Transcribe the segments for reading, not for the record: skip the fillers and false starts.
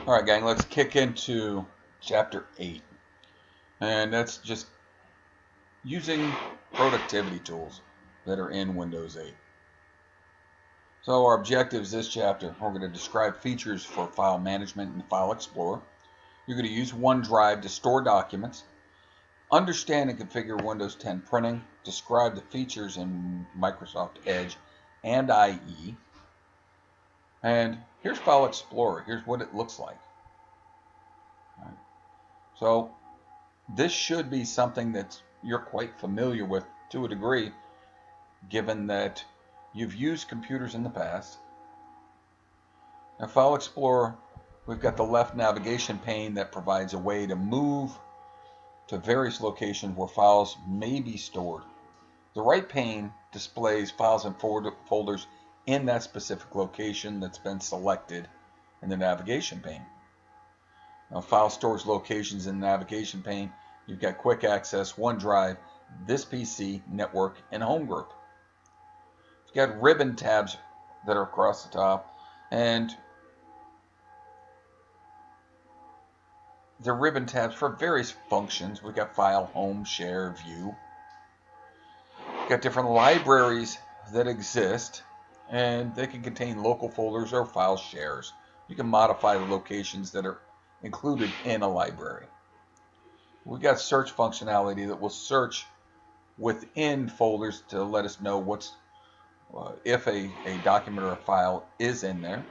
Alright gang, let's kick into chapter 8. And that's just using productivity tools that are in Windows 8. So our objectives this chapter, we're going to describe features for file management in File Explorer. You're going to use OneDrive to store documents, understand and configure Windows 10 printing, describe the features in Microsoft Edge and IE. And here's File Explorer. Here's what it looks like. So this should be something that you're quite familiar with to a degree, given that you've used computers in the past. Now, File Explorer, we've got the left navigation pane that provides a way to move to various locations where files may be stored. The right pane displays files and folders in that specific location that's been selected in the navigation pane. Now, file storage locations in the navigation pane, you've got quick access, OneDrive, this PC, network, and home group. You've got ribbon tabs that are across the top, and they're ribbon tabs for various functions. We've got file, home, share, view. We've got different libraries that exist, and they can contain local folders or file shares. You can modify the locations that are included in a library. We've got search functionality that will search within folders to let us know what's if a document or a file is in there.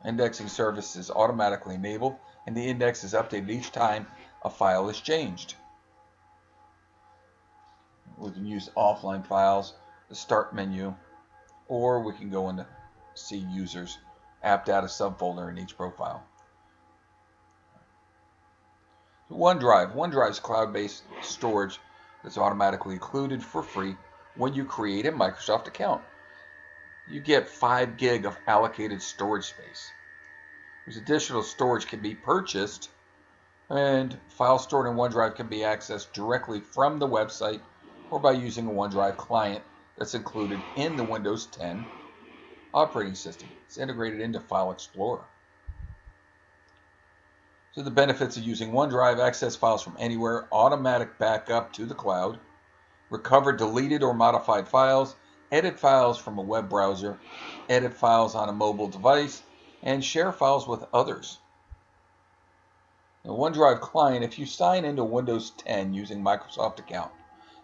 Indexing service is automatically enabled, and the index is updated each time a file is changed. We can use offline files, the start menu, or we can go into see users, app data subfolder in each profile. OneDrive's cloud-based storage that's automatically included for free when you create a Microsoft account. You get 5 gig of allocated storage space. There's additional storage can be purchased, and files stored in OneDrive can be accessed directly from the website or by using a OneDrive client that's included in the Windows 10 operating system. It's integrated into File Explorer. So the benefits of using OneDrive: access files from anywhere, automatic backup to the cloud, recover deleted or modified files, edit files from a web browser, edit files on a mobile device, and share files with others. The OneDrive client, if you sign into Windows 10 using Microsoft account,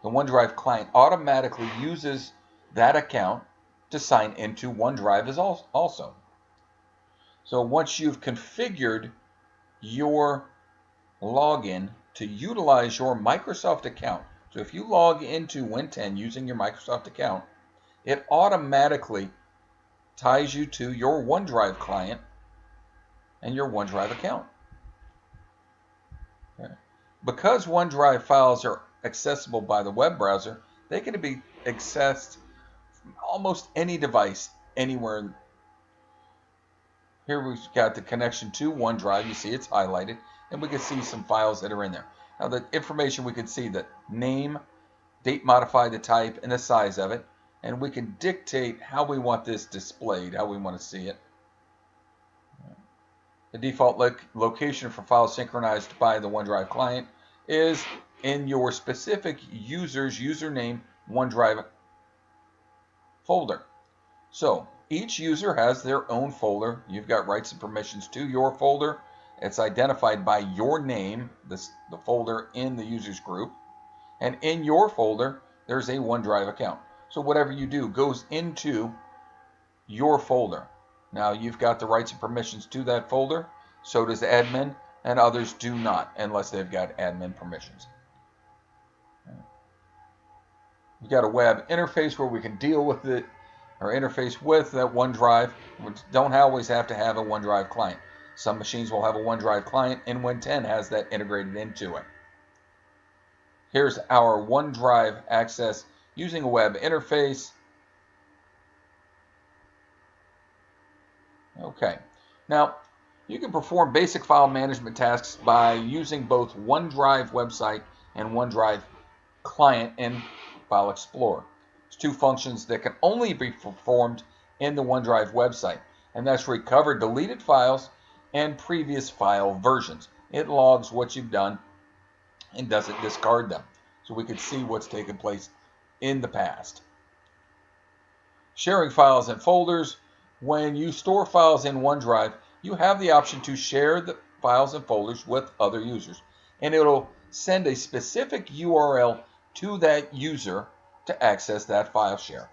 the OneDrive client automatically uses that account to sign into OneDrive as also. So once you've configured your login to utilize your Microsoft account, so if you log into Win 10 using your Microsoft account, it automatically ties you to your OneDrive client and your OneDrive account. Okay. Because OneDrive files are accessible by the web browser, they can be accessed from almost any device, anywhere. Here we've got the connection to OneDrive. You see it's highlighted, and we can see some files that are in there. Now the information, we can see the name, date modified, the type, and the size of it, and we can dictate how we want this displayed, how we want to see it. The default location for files synchronized by the OneDrive client is in your specific user's username OneDrive folder. So each user has their own folder. You've got rights and permissions to your folder. It's identified by your name, the folder in the users group. And in your folder, there's a OneDrive account. So whatever you do goes into your folder. Now you've got the rights and permissions to that folder. So does the admin, and others do not, unless they've got admin permissions. We've got a web interface where we can deal with it, or interface with that OneDrive. We don't always have to have a OneDrive client. Some machines will have a OneDrive client, and Win 10 has that integrated into it. Here's our OneDrive access using a web interface. Okay, now you can perform basic file management tasks by using both OneDrive website and OneDrive client in File Explorer. It's two functions that can only be performed in the OneDrive website, and that's recover deleted files and previous file versions. It logs what you've done and doesn't discard them, so we can see what's taken place in the past. Sharing files and folders. When you store files in OneDrive, you have the option to share the files and folders with other users, and it'll send a specific URL to that user to access that file share.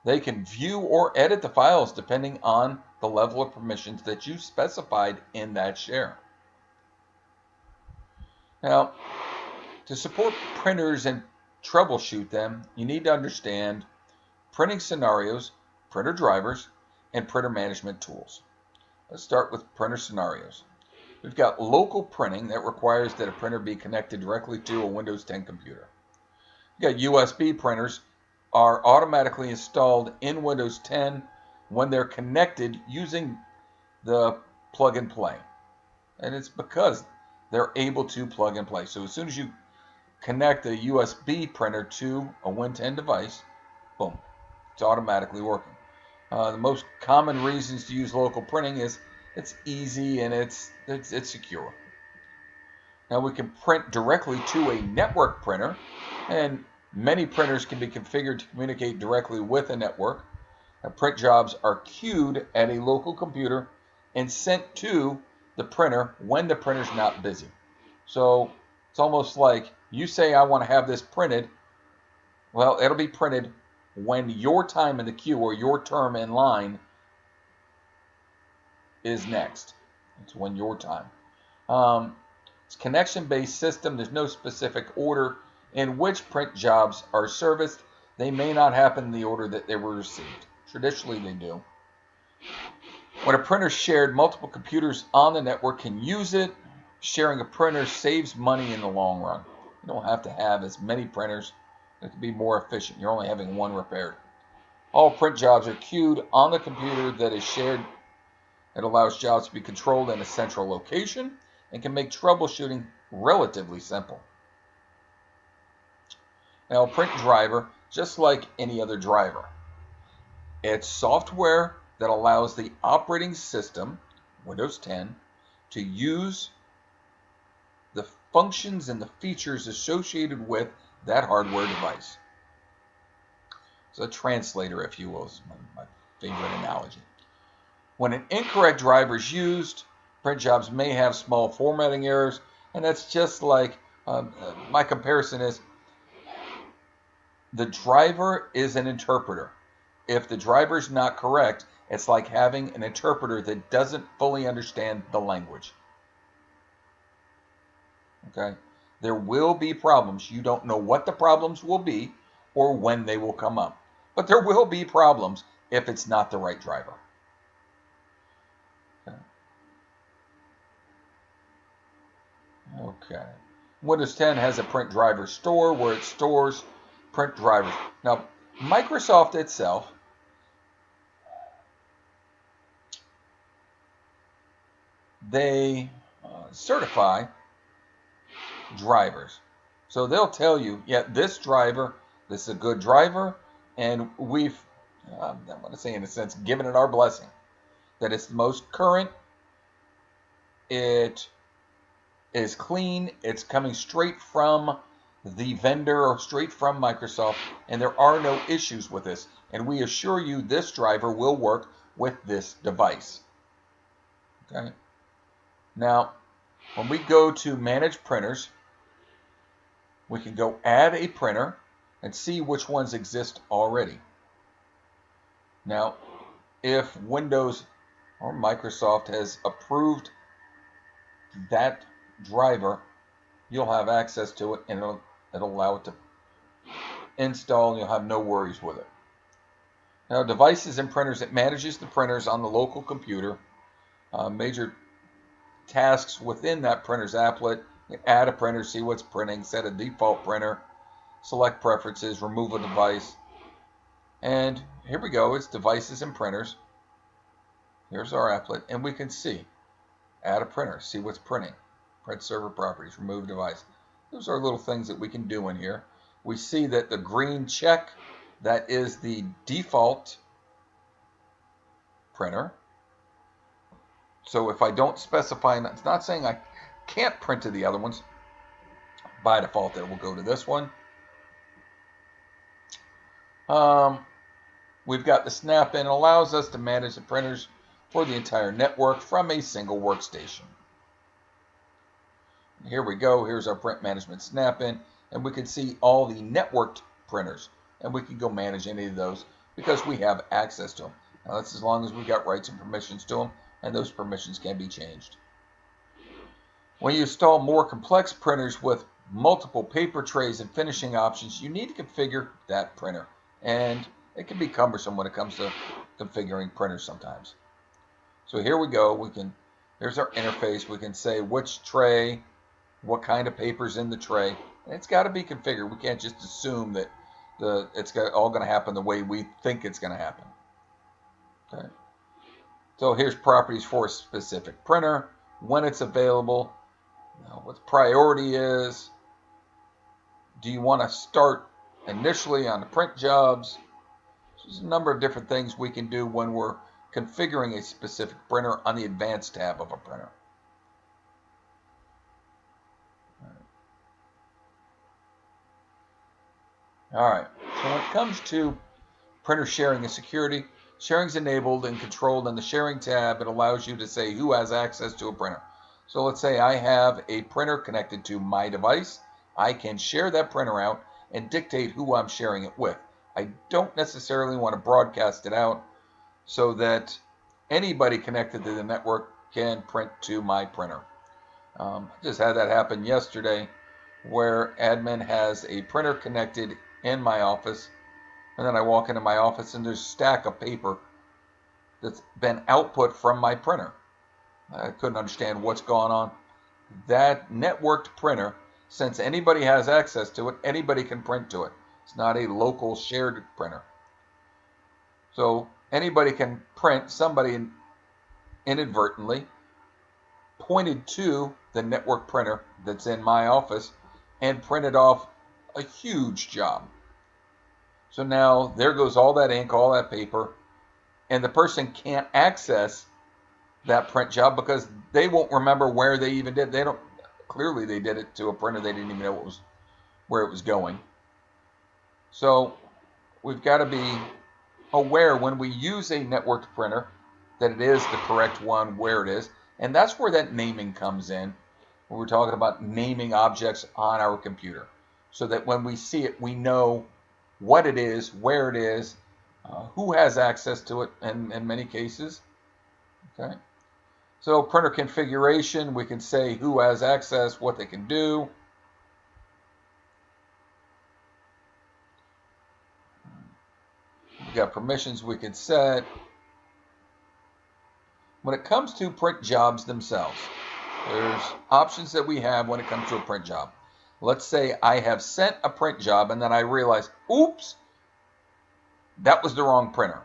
They can view or edit the files depending on the level of permissions that you specified in that share. Now, to support printers and troubleshoot them, you need to understand printing scenarios, printer drivers, and printer management tools. Let's start with printer scenarios. We've got local printing that requires that a printer be connected directly to a Windows 10 computer. We've got USB printers are automatically installed in Windows 10 when they're connected using the plug and play. And it's because they're able to plug and play. So as soon as you connect a USB printer to a Win 10 device, boom, it's automatically working. The most common reasons to use local printing is it's easy and it's secure. Now we can print directly to a network printer, and many printers can be configured to communicate directly with a network. Print jobs are queued at a local computer and sent to the printer when the printer's not busy. So it's almost like you say, I want to have this printed. Well, it'll be printed when your time in the queue or your term in line is next. It's when your time. It's a connection-based system. There's no specific order in which print jobs are serviced. They may not happen in the order that they were received. Traditionally, they do. When a printer is shared, multiple computers on the network can use it. Sharing a printer saves money in the long run. You don't have to have as many printers. It can be more efficient. You're only having one repaired. All print jobs are queued on the computer that is shared. It allows jobs to be controlled in a central location and can make troubleshooting relatively simple. Now, a print driver, just like any other driver, it's software that allows the operating system, Windows 10, to use the functions and the features associated with that hardware device. It's a translator, if you will, is my favorite analogy. When an incorrect driver is used, print jobs may have small formatting errors, and that's just like my comparison is the driver is an interpreter. If the driver is not correct, it's like having an interpreter that doesn't fully understand the language. Okay? There will be problems. You don't know what the problems will be or when they will come up. But there will be problems if it's not the right driver. Okay. Windows 10 has a print driver store where it stores print drivers. Now, Microsoft itself they certify drivers. So they'll tell you, yeah, this driver, this is a good driver, and we've, I want to say in a sense, given it our blessing, that it's the most current, it is clean, it's coming straight from the vendor or straight from Microsoft, and there are no issues with this. And we assure you this driver will work with this device. Okay. Now, when we go to manage printers, we can go add a printer and see which ones exist already. Now, if Windows or Microsoft has approved that driver, you'll have access to it, and it'll allow it to install, and you'll have no worries with it. Now, devices and printers, it manages the printers on the local computer. Major tasks within that printer's applet: add a printer, see what's printing, set a default printer, select preferences, remove a device. And here we go, it's devices and printers. Here's our applet, and we can see, add a printer, see what's printing, print server properties, remove device. Those are little things that we can do in here. We see that the green check, that is the default printer. So if I don't specify, it's not saying I can't print to the other ones. By default, it will go to this one. We've got the snap-in. It allows us to manage the printers for the entire network from a single workstation. Here we go. Here's our print management snap-in, and we can see all the networked printers, and we can go manage any of those because we have access to them. Now, that's as long as we got rights and permissions to them, and those permissions can be changed. When you install more complex printers with multiple paper trays and finishing options, you need to configure that printer, and it can be cumbersome when it comes to configuring printers sometimes. So here we go. Here's our interface. We can say which tray, what kind of paper's in the tray, and it's got to be configured. We can't just assume that it's all going to happen the way we think it's going to happen. Okay. So here's properties for a specific printer, when it's available, what the priority is. Do you want to start initially on the print jobs? So there's a number of different things we can do when we're configuring a specific printer on the Advanced tab of a printer. All right, so when it comes to printer sharing and security, sharing is enabled and controlled in the Sharing tab. It allows you to say who has access to a printer. So let's say I have a printer connected to my device. I can share that printer out and dictate who I'm sharing it with. I don't necessarily want to broadcast it out so that anybody connected to the network can print to my printer. I just had that happen yesterday where admin has a printer connected in my office, and then I walk into my office and there's a stack of paper that's been output from my printer. I couldn't understand what's going on. That networked printer, since anybody has access to it, anybody can print to it. It's not a local shared printer. So anybody can print. Somebody inadvertently pointed to the network printer that's in my office and printed off a huge job. So now there goes all that ink, all that paper, and the person can't access that print job because they won't remember where they even did. Clearly they did it to a printer they didn't even know where it was going. So we've got to be aware when we use a networked printer that it is the correct one where it is, and that's where that naming comes in. We're talking about naming objects on our computer so that when we see it, we know what it is, where it is, who has access to it in many cases. Okay. So printer configuration, we can say who has access, what they can do. We've got permissions we can set. When it comes to print jobs themselves, there's options that we have when it comes to a print job. Let's say I have sent a print job and then I realize, oops, that was the wrong printer.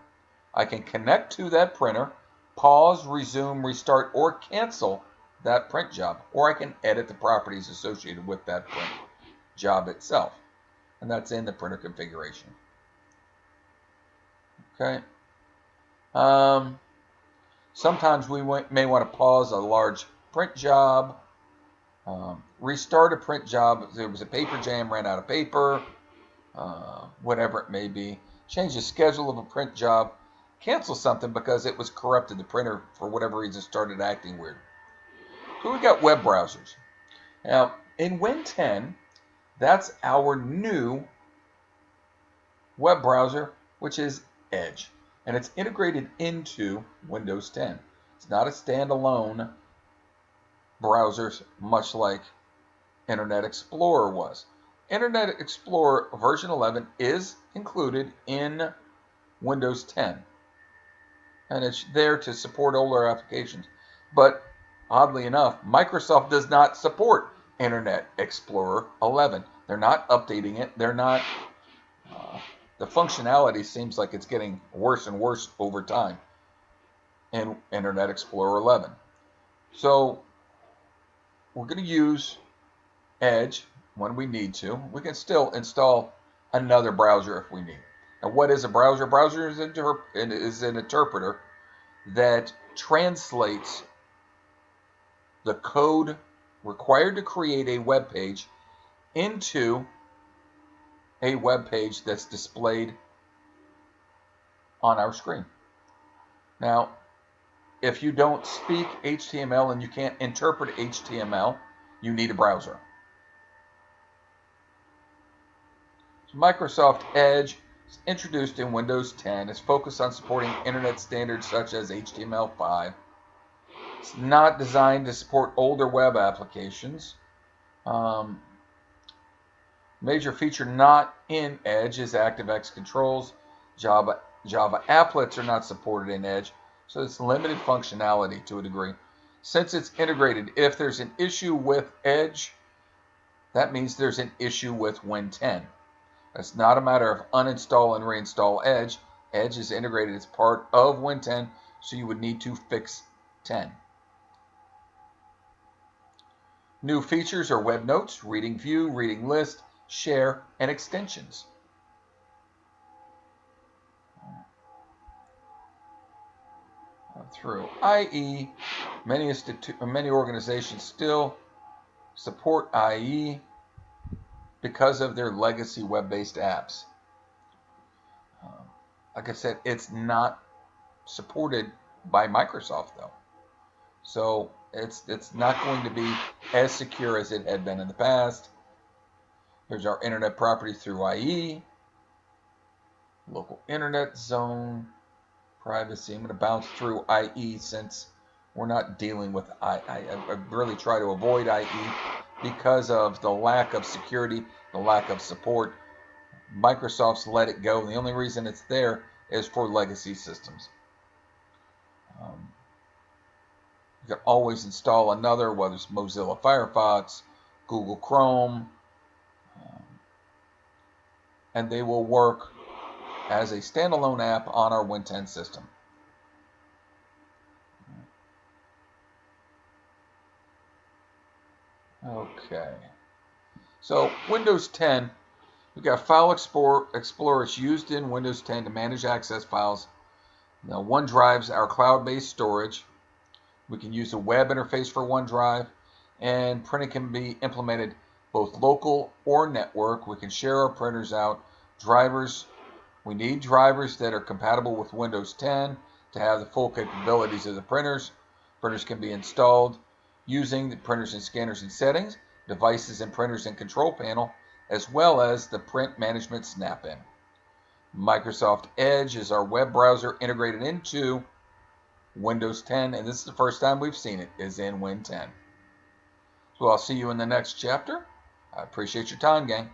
I can connect to that printer, pause, resume, restart, or cancel that print job. Or I can edit the properties associated with that print job itself. And that's in the printer configuration. Okay. Sometimes we may want to pause a large print job, restart a print job if there was a paper jam, ran out of paper, whatever it may be, change the schedule of a print job, cancel something because it was corrupted. The printer, for whatever reason, started acting weird. So we've got web browsers. Now, in Win 10, that's our new web browser, which is Edge. And it's integrated into Windows 10. It's not a standalone browser, much like Internet Explorer was. Internet Explorer version 11 is included in Windows 10. And it's there to support older applications. But oddly enough, Microsoft does not support Internet Explorer 11. They're not updating it. They're not... the functionality seems like it's getting worse and worse over time in Internet Explorer 11. So we're going to use Edge when we need to. We can still install another browser if we need. And what is a browser? A browser is an interpreter that translates the code required to create a web page into a web page that's displayed on our screen. Now, if you don't speak HTML and you can't interpret HTML, you need a browser. So Microsoft Edge is introduced in Windows 10. It's focused on supporting internet standards such as HTML5. It's not designed to support older web applications. Major feature not in Edge is ActiveX controls. Java applets are not supported in Edge, so it's limited functionality to a degree. Since it's integrated, if there's an issue with Edge, that means there's an issue with Win 10. It's not a matter of uninstall and reinstall Edge. Edge is integrated as part of Win 10, so you would need to fix 10. New features are web notes, reading view, reading list, share, and extensions. Through IE, many organizations still support IE because of their legacy web-based apps. Like I said, it's not supported by Microsoft though, so it's not going to be as secure as it had been in the past. Here's our internet property through IE, local internet zone, privacy. I'm going to bounce through IE since we're not dealing with IE. I really try to avoid IE because of the lack of security, the lack of support. Microsoft's let it go. The only reason it's there is for legacy systems. You can always install another, whether it's Mozilla Firefox, Google Chrome, and they will work as a standalone app on our Win 10 system. Okay, so Windows 10, we've got File Explorer. It's used in Windows 10 to manage access files. Now, OneDrive's our cloud-based storage. We can use a web interface for OneDrive, and printing can be implemented both local or network. We can share our printers out. Drivers, we need drivers that are compatible with Windows 10 to have the full capabilities of the printers. Printers can be installed using the printers and scanners and settings, devices and printers and control panel, as well as the print management snap-in. Microsoft Edge is our web browser integrated into Windows 10, and this is the first time we've seen it, is in Win 10. So I'll see you in the next chapter. I appreciate your time, gang.